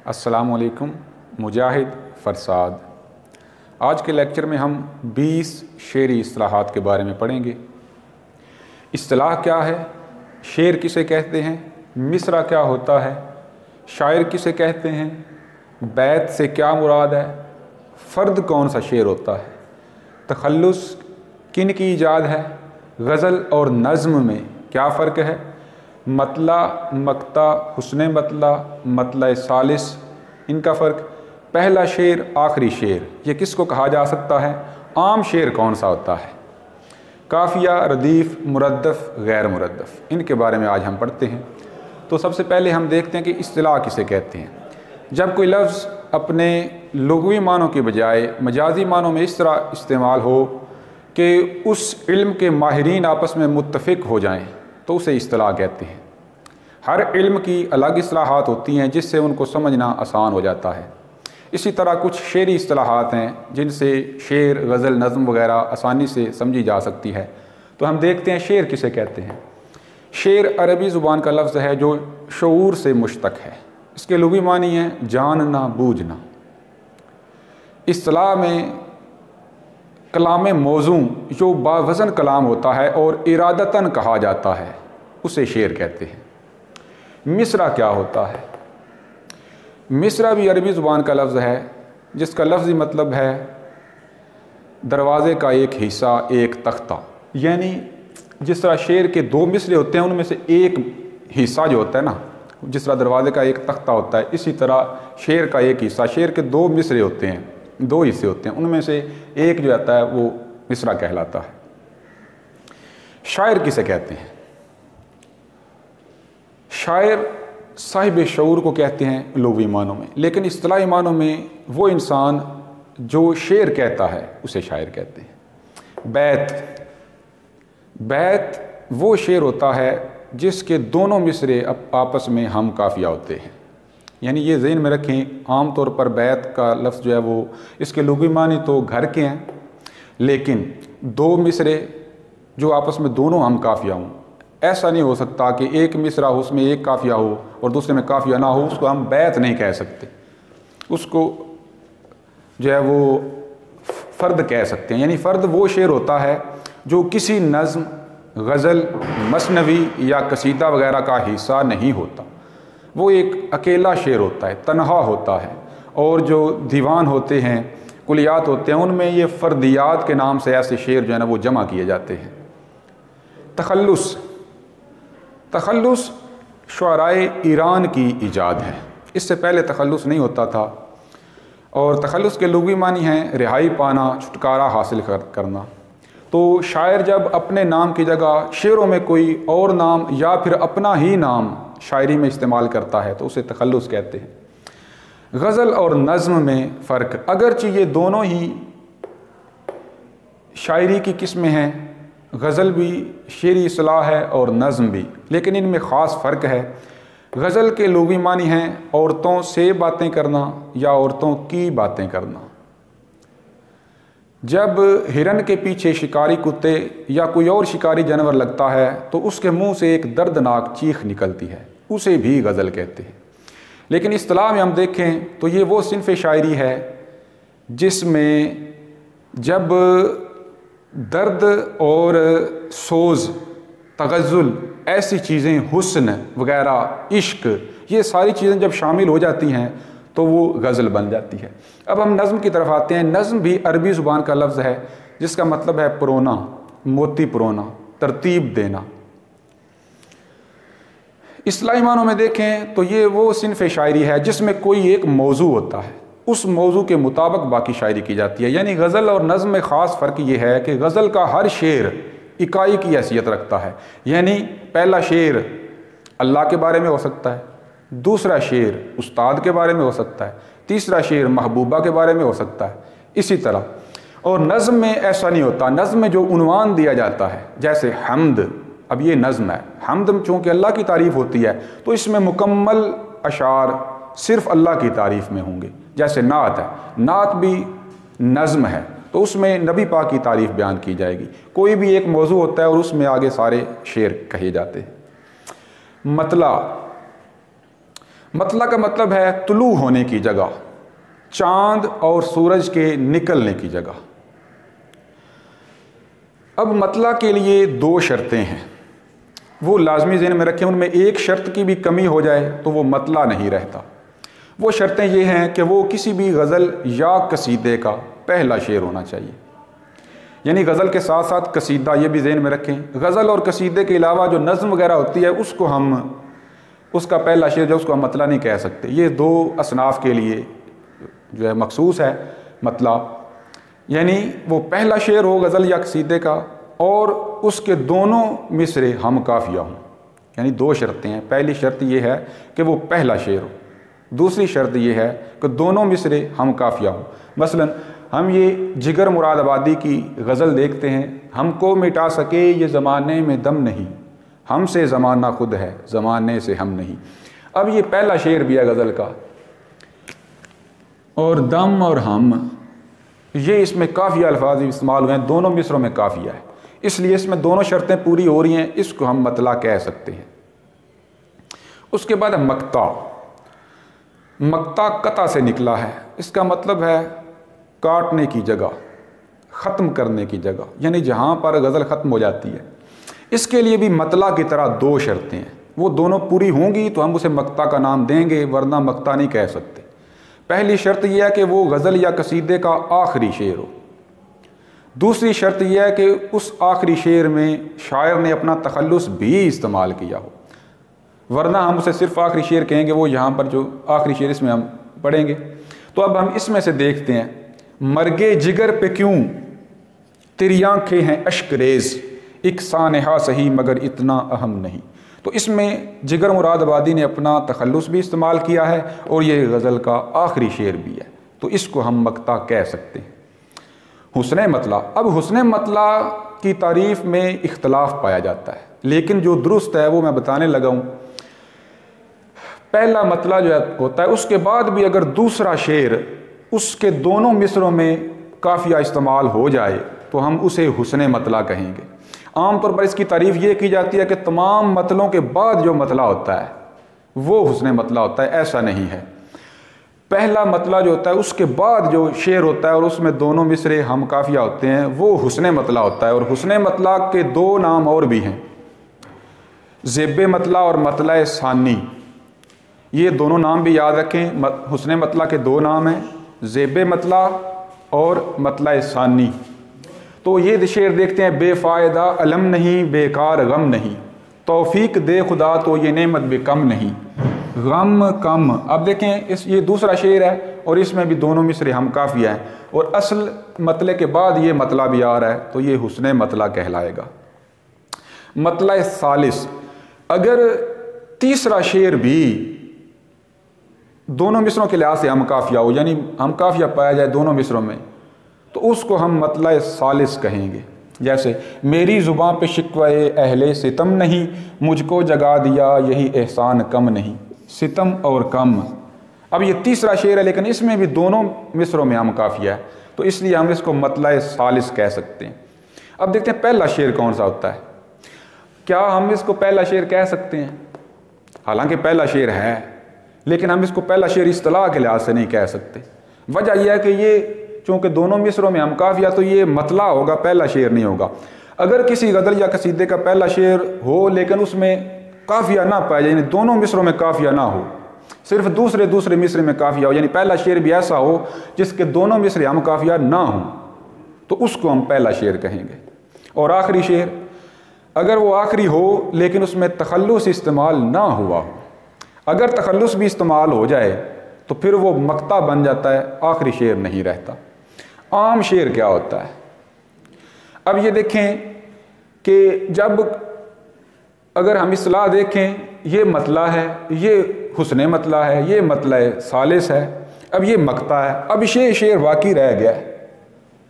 अस्सलामुअलैकुम। मुजाहिद फरसाद। आज के लेक्चर में हम 20 शेरी इस्तिलाहात के बारे में पढ़ेंगे। इस्तिलाह क्या है, शेर किसे कहते हैं, मिसरा क्या होता है, शायर किसे कहते हैं, बैत से क्या मुराद है, फ़र्द कौन सा शेर होता है, तखल्लुस किन की ईजाद है, गज़ल और नज़्म में क्या फ़र्क है, मतला, मक्ता, हुस्न मतला, मतला सालिस, इनका फ़र्क, पहला शेर, आखिरी शेर, ये किसको कहा जा सकता है, आम शेर कौन सा होता है, काफ़िया, रदीफ़, मुरद्दफ़, गैर मुरद्दफ़, इनके बारे में आज हम पढ़ते हैं। तो सबसे पहले हम देखते हैं कि इस्तिलाह किसे कहते हैं। जब कोई लफ्ज़ अपने लुग़वी मानों के बजाय मजाजी मानों में इस तरह इस्तेमाल हो कि उस इल्म के माहिरीन आपस में मुत्तफ़िक़ हो जाएं, तो उसे इस्तिलाह कहते हैं। हर इल्म की अलग इस्तिलाहात होती हैं जिससे उनको समझना आसान हो जाता है। इसी तरह कुछ शेरी इस्तिलाहात हैं जिनसे शेर, गज़ल, नज़्म वगैरह आसानी से समझी जा सकती है। तो हम देखते हैं शेर किसे कहते हैं। शेर अरबी ज़ुबान का लफ्ज़ है जो शऊर से मुश्तक़ है। इसके लुग़वी मानी है जानना, बूझना। इस्तिलाह में कलाम मौज़ू जो बावज़न कलाम होता है और इरादतन कहा जाता है उसे शेर कहते हैं। मिसरा क्या होता है, मिसरा भी अरबी ज़ुबान का लफ्ज़ है जिसका लफ्ज़ी मतलब है दरवाज़े का एक हिस्सा, एक तख्ता। यानी जिस तरह शेर के दो मिसरे होते हैं उनमें से एक हिस्सा जो होता है ना, जिस तरह दरवाज़े का एक तख्ता होता है, इसी तरह शेर का एक हिस्सा, शेर के दो मिसरे होते हैं, दो हिस्से होते हैं, उनमें से एक जो आता है वो मिसरा कहलाता है। शायर किसे कहते हैं, शायर साहिब शऊर को कहते हैं लुग़वी मानों में, लेकिन इस्तिलाही मानों में वो इंसान जो शेर कहता है उसे शायर कहते हैं। बैत, बैत वो शेर होता है जिसके दोनों मिसरे आपस में हम काफ़िया होते हैं। यानी ये ज़हन में रखें, आम तौर पर बैत का लफ्ज़ जो है वो इसके लुग़वी मानी तो घर के हैं, लेकिन दो मिसरे जो आपस में दोनों हम काफ़िया हों, ऐसा नहीं हो सकता कि एक मिसरा हो उसमें एक काफ़िया हो और दूसरे में काफ़िया ना हो, उसको हम बैत नहीं कह सकते। उसको जो है वो फ़र्द कह सकते हैं। यानी फ़र्द वो शेर होता है जो किसी नज़्म, गज़ल, मसनवी या कसीदा वगैरह का हिस्सा नहीं होता। वो एक अकेला शेर होता है, तन्हा होता है। और जो दीवान होते हैं, कुलियात होते हैं, उनमें ये फ़र्दियात के नाम से ऐसे शेर जो है ना वो जमा किए जाते हैं। तखल्लुस, तखल्लुस शुअराए ईरान की ईजाद है। इससे पहले तखल्लुस नहीं होता था। और तखल्लुस के लुग़वी मानी हैं रिहाई पाना, छुटकारा हासिल करना। तो शायर जब अपने नाम की जगह शेरों में कोई और नाम या फिर अपना ही नाम शायरी में इस्तेमाल करता है तो उसे तखल्लुस कहते हैं। गज़ल और नज़्म में फ़र्क, अगरचे ये दोनों ही शायरी की किस्में हैं, गज़ल भी शेरी इस्तिलाह है और नज़्म भी, लेकिन इनमें ख़ास फ़र्क है। गज़ल के लुग़वी मानी हैं औरतों से बातें करना या औरतों की बातें करना। जब हिरन के पीछे शिकारी कुत्ते या कोई और शिकारी जानवर लगता है तो उसके मुंह से एक दर्दनाक चीख निकलती है, उसे भी गज़ल कहते हैं। लेकिन इस्तिलाह में हम देखें तो ये वो सिन्फ़ शायरी है जिसमें जब दर्द और सोज़, तग़ज़्ज़ुल, ऐसी चीज़ें, हुस्न वगैरह, इश्क, ये सारी चीज़ें जब शामिल हो जाती हैं तो वो गज़ल बन जाती है। अब हम नज़्म की तरफ आते हैं। नज़्म भी अरबी ज़ुबान का लफ्ज़ है जिसका मतलब है परोना, मोती परोना, तरतीब देना। इस्तिलाही मानों में देखें तो ये वो सिन्फ़ शायरी है जिसमें कोई एक मौजू होता है, उस मौजू के मुताबिक बाकी शायरी की जाती है। यानी गज़ल और नज़्म में ख़ास फ़र्क ये है कि गज़ल का हर शेर इकाई की हैसियत रखता है। यानी पहला शेर अल्लाह के बारे में हो सकता है, दूसरा शेर उस्ताद के बारे में हो सकता है, तीसरा शेर महबूबा के बारे में हो सकता है, इसी तरह। और नज़्म में ऐसा नहीं होता। नज़्म में जो उन्वान दिया जाता है, जैसे हम्द, अब ये नज़्म है, हम्द चूँकि अल्लाह की तारीफ़ होती है तो इसमें मुकम्मल अशार सिर्फ़ अल्लाह की तारीफ़ में होंगे। जैसे नात है, नात भी नज़्म है तो उसमें नबी पाक की तारीफ़ बयान की जाएगी। कोई भी एक मौजू होता है और उसमें आगे सारे शेर कहे जाते हैं। मतला, मतला का मतलब है तुलू होने की जगह, चांद और सूरज के निकलने की जगह। अब मतला के लिए दो शर्तें हैं, वो लाजमी ज़हन में रखें। उनमें एक शर्त की भी कमी हो जाए तो वो मतला नहीं रहता। वो शर्तें ये हैं कि वो किसी भी गज़ल या कसीदे का पहला शेर होना चाहिए, यानी गज़ल के साथ साथ कसीदा, ये भी ज़हन में रखें। गज़ल और कसीदे के अलावा जो नज़्म वगैरह होती है उसको हम, उसका पहला शेर जो उसको हम मतला नहीं कह सकते। ये दो असनाफ के लिए जो है मखसूस है मतला, यानी वो पहला शेर हो गज़ल या कसीदे का और उसके दोनों मिसरे हम काफ़िया हों। यानी दो शर्तें हैं। पहली शर्त ये है कि वो पहला शेर हो, दूसरी शर्त ये है कि दोनों मिसरे हम काफ़िया हों। मसलन हम ये जिगर मुरादाबादी की गज़ल देखते हैं, हमको मिटा सके ये ज़माने में दम नहीं, हमसे ज़माना खुद है ज़माने से हम नहीं। अब ये पहला शेर भी है गज़ल का, और दम और हम, ये इसमें काफ़िया अल्फाज इस्तेमाल हुए हैं, दोनों मिसरों में काफ़िया है, इसलिए इसमें दोनों शर्तें पूरी हो रही हैं, इसको हम मतला कह सकते हैं। उसके बाद मक्ता। मक्ता कता से निकला है, इसका मतलब है काटने की जगह, ख़त्म करने की जगह, यानी जहाँ पर गज़ल ख़त्म हो जाती है। इसके लिए भी मतला की तरह दो शर्तें हैं, वो दोनों पूरी होंगी तो हम उसे मक्ता का नाम देंगे, वरना मक्ता नहीं कह सकते। पहली शर्त यह है कि वो गज़ल या कसीदे का आखिरी शेर हो। दूसरी शर्त यह है कि उस आखिरी शेर में शायर ने अपना तखल्लुस भी इस्तेमाल किया हो, वरना हम उसे सिर्फ आखिरी शेर कहेंगे। वो यहाँ पर जो आखिरी शेर इसमें हम पढ़ेंगे। तो अब हम इसमें से देखते हैं, मर्गे जिगर पे क्यों तेरी आँखें हैं अश्करेज़, एक सानहा सही मगर इतना अहम नहीं। तो इसमें जिगर मुरादाबादी ने अपना तखल्लुस भी इस्तेमाल किया है और ये गज़ल का आखिरी शेर भी है, तो इसको हम मक्ता कह सकते हैं। हुस्ने मतला। अब हुस्ने मतला की तारीफ़ में इख्तलाफ पाया जाता है, लेकिन जो दुरुस्त है वो मैं बताने लगा हूँ। पहला मतला जो होता है, उसके बाद भी अगर दूसरा शेर उसके दोनों मिसरों में काफ़िया इस्तेमाल हो जाए तो हम उसे हुस्ने मतला कहेंगे। आमतौर पर इसकी तारीफ़ ये की जाती है कि तमाम मतलों के बाद जो मतला होता है वो हुस्ने मतला होता है, ऐसा नहीं है। पहला मतला जो होता है उसके बाद जो शेर होता है और उसमें दोनों मिसरे हम काफ़िया होते हैं, वो हुस्ने मतला होता है। और हुस्ने मतला के दो नाम और भी हैं, ज़ेब मतला और मतला सानी। ये दोनों नाम भी याद रखें, हुस्ने मतला के दो नाम हैं, ज़ेब मतला और मतला सानी। तो ये शेर देखते हैं, बेफ़ायदा अलम नहीं बेकार गम नहीं, तौफीक दे खुदा तो ये नेमत बेकम नहीं, गम कम। अब देखें ये दूसरा शेर है और इसमें भी दोनों मिसरे हम काफ़िया हैं और असल मतले के बाद ये मतला भी आ रहा है, तो ये हुस्ने मतला कहलाएगा। मतला सालिस। अगर तीसरा शेर भी दोनों मिसरों के लिहाज से हम काफ़िया हो, यानी हम काफ़िया पाया जाए दोनों मिसरों में, तो उसको हम मतला सालिस कहेंगे। जैसे मेरी ज़ुबान पे शिकवे अहले सितम नहीं, मुझको जगा दिया यही एहसान कम नहीं, सितम और कम। अब ये तीसरा शेर है लेकिन इसमें भी दोनों मिसरों में हम काफ़िया है, तो इसलिए हम इसको मतला सालिस कह सकते हैं। अब देखते हैं पहला शेर कौन सा होता है। क्या हम इसको पहला शेर कह सकते हैं? हालांकि पहला शेर है, लेकिन हम इसको पहला शेर इस्तिलाह के लिहाज से नहीं कह सकते। वजह यह है कि ये चूँकि दोनों मिसरों में हम काफ़िया, तो ये मतला होगा, पहला शेर नहीं होगा। अगर किसी गज़ल या कसीदे का पहला शेर हो लेकिन उसमें काफ़िया ना पाया जाए, यानी दोनों मिसरों में काफ़िया ना हो, सिर्फ दूसरे मिसरे में काफ़िया हो, यानी पहला शेर भी ऐसा हो जिसके दोनों मिसरे हम काफ़िया ना हो, तो उसको हम पहला शेर कहेंगे। और आखिरी शेर, अगर वो आखिरी हो लेकिन उसमें तखल्लुस इस्तेमाल ना हुआ हो, अगर तखल्लुस भी इस्तेमाल हो जाए तो फिर वो मक्ता बन जाता है, आखिरी शेर नहीं रहता। आम शेर क्या होता है? अब ये देखें कि जब अगर हम इस्तिलाह देखें, ये मतला है, ये हुस्ने मतला है, ये मतला सालिस है, अब ये मक्ता है। अब ये शेर बाकी रह गया है,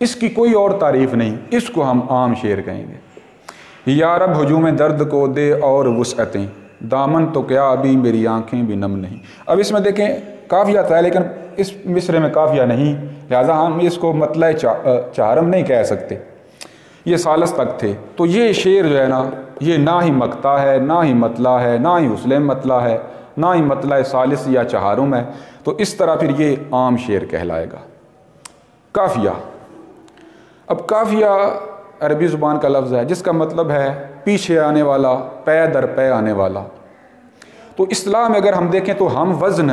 इसकी कोई और तारीफ़ नहीं, इसको हम आम शेर कहेंगे। या रब हुजूम दर्द को दे और वुसअतें, दामन तो क्या अभी मेरी आंखें भी नम नहीं। अब इसमें देखें काफ़िया था लेकिन इस मिसरे में काफ़िया नहीं, लिहाजा हम इसको मतला चारम नहीं कह सकते, ये सालस तक थे। तो ये शेर जो है ना, ये ना ही मक्ता है, ना ही मतला है, ना ही हुस्ने मतला है, ना ही मतला सालिस या चहारुम है, तो इस तरह फिर ये आम शेर कहलाएगा। काफिया, अब काफिया अरबी ज़ुबान का लफ्ज़ है जिसका मतलब है पीछे आने वाला, पै दर पै आने वाला। तो इस्लाह में अगर हम देखें तो हम वज़न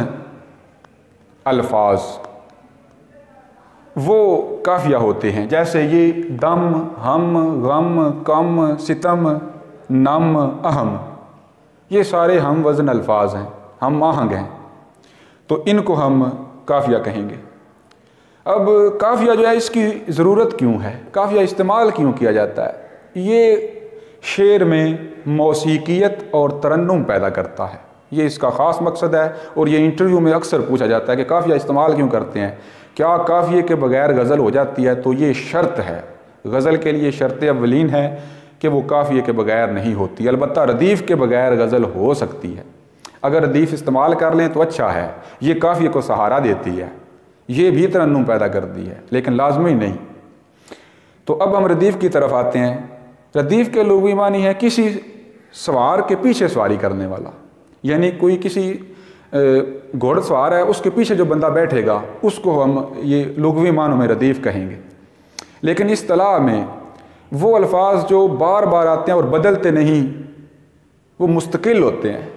अल्फाज वो काफिया होते हैं, जैसे ये दम, हम, गम, कम, सितम, नम, अहम, ये सारे हम वज़न अल्फाज हैं, हम आहंग हैं, तो इनको हम काफिया कहेंगे। अब काफिया जो है इसकी ज़रूरत क्यों है, काफिया इस्तेमाल क्यों किया जाता है? ये शेर में मौसीकियत और तरन्नुम पैदा करता है, ये इसका ख़ास मकसद है। और ये इंटरव्यू में अक्सर पूछा जाता है कि काफिया इस्तेमाल क्यों करते हैं, क्या काफिए के बगैर गज़ल हो जाती है? तो ये शर्त है, गज़ल के लिए शर्त अव्वलीन है कि वो काफिए के बगैर नहीं होती। अलबत्ता रदीफ़ के बगैर गज़ल हो सकती है, अगर रदीफ़ इस्तेमाल कर लें तो अच्छा है, ये काफिए को सहारा देती है, ये भी तरन्नुम पैदा करती है, लेकिन लाजमी नहीं। तो अब हम रदीफ़ की तरफ आते हैं। रदीफ़ के लुग़वी मानी है किसी सवार के पीछे सवारी करने वाला, यानी कोई किसी घोड़सवार है, उसके पीछे जो बंदा बैठेगा उसको हम ये लुग़वी मानों में रदीफ़ कहेंगे। लेकिन इस इस्तिलाह में वो अल्फाज जो बार बार आते हैं और बदलते नहीं, वो मुस्तकिल होते हैं,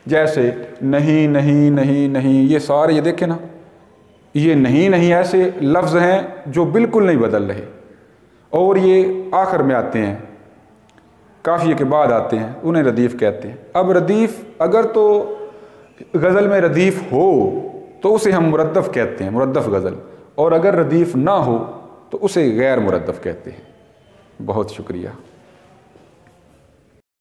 जैसे नहीं नहीं नहीं नहीं, ये सारे ये देखें ना, ये नहीं नहीं ऐसे लफ्ज़ हैं जो बिल्कुल नहीं बदल रहे, और ये आखिर में आते हैं, काफ़िए के बाद आते हैं, उन्हें रदीफ़ कहते हैं। अब रदीफ़ अगर तो गज़ल में रदीफ़ हो तो उसे हम मुरद्दफ़ कहते हैं, मुरद्दफ़ गज़ल, और अगर रदीफ़ ना हो तो उसे गैर मुरद्दफ़ कहते हैं। बहुत शुक्रिया।